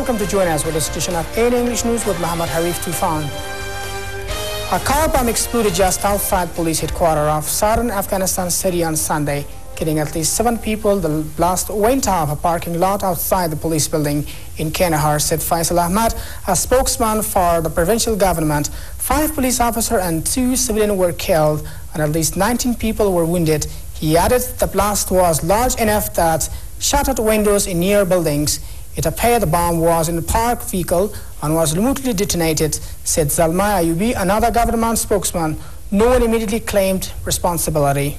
welcome to join us with this edition of 8 English News with Muhammad Harif Tufan. A car bomb exploded just outside police headquarters of southern Afghanistan city on Sunday, killing at least 7 people. The blast went off a parking lot outside the police building in Kandahar, said Faisal Ahmad, a spokesman for the provincial government. 5 police officers and 2 civilians were killed, and at least 19 people were wounded. He added the blast was large enough that shattered windows in near buildings. It appeared the bomb was in a parked vehicle and was remotely detonated, said Zalmay Ayubi, another government spokesman. No one immediately claimed responsibility.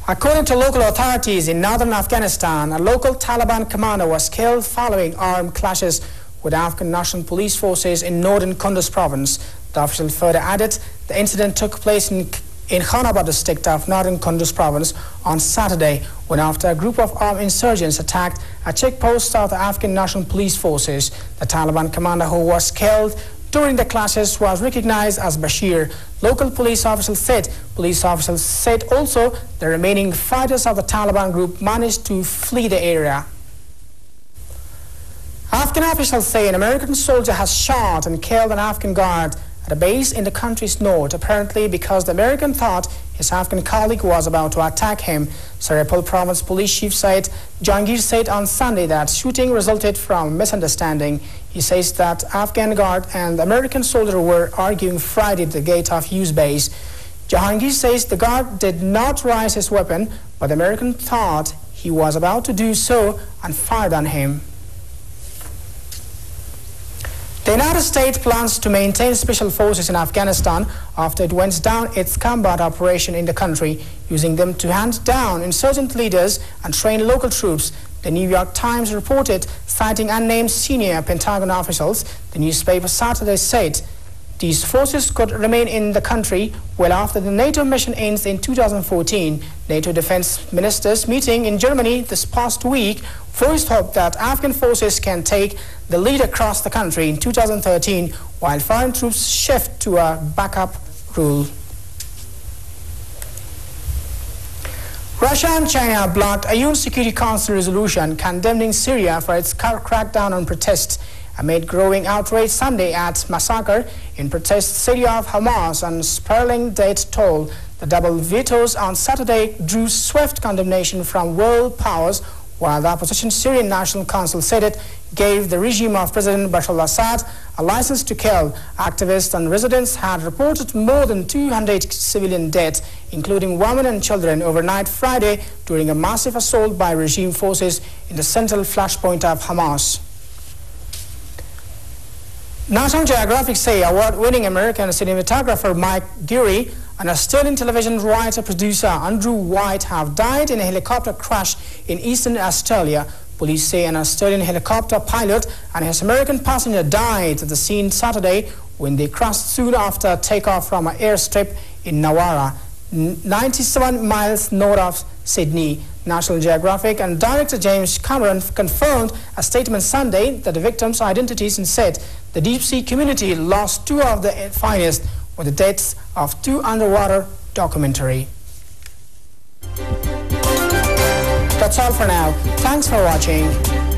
According to local authorities in northern Afghanistan, a local Taliban commander was killed following armed clashes with Afghan National Police forces in northern Kunduz province. The official further added the incident took place in Khanabad district of northern Kunduz province on Saturday, when after a group of armed insurgents attacked a checkpost of the Afghan National Police forces. The Taliban commander who was killed during the clashes was recognized as Bashir. Local police officials said also the remaining fighters of the Taliban group managed to flee the area. Afghan officials say an American soldier has shot and killed an Afghan guard at a base in the country's north, apparently because the American thought his Afghan colleague was about to attack him. Saripal Province Police Chief Said Jahangir said on Sunday that shooting resulted from misunderstanding. He says that Afghan guard and the American soldier were arguing Friday at the gate of Hughes base. Jahangir says the guard did not raise his weapon, but the American thought he was about to do so and fired on him. The United States plans to maintain special forces in Afghanistan after it went down its combat operation in the country, using them to hunt down insurgent leaders and train local troops. The New York Times reported, citing unnamed senior Pentagon officials. The newspaper Saturday said these forces could remain in the country well after the NATO mission ends in 2014. NATO defense ministers meeting in Germany this past week voiced hope that Afghan forces can take the lead across the country in 2013 while foreign troops shift to a backup rule. Russia and China blocked a UN Security Council resolution condemning Syria for its crackdown on protests amid growing outrage Sunday at massacre in protest city of Hamas and spiraling death toll. The double vetoes on Saturday drew swift condemnation from world powers, while the opposition Syrian National Council said it gave the regime of President Bashar al-Assad a license to kill. Activists and residents had reported more than 200 civilian deaths, including women and children, overnight Friday during a massive assault by regime forces in the central flashpoint of Hamas. National Geographic say award-winning American cinematographer Mike Geary and Australian television writer-producer Andrew White have died in a helicopter crash in eastern Australia. Police say an Australian helicopter pilot and his American passenger died at the scene Saturday when they crashed soon after takeoff from an airstrip in Nawara, 97 miles north of Sydney. National Geographic and director James Cameron confirmed a statement Sunday that the victims' identities and said the deep-sea community lost 2 of the finest with the deaths of 2 underwater documentary. That's all for now. Thanks for watching.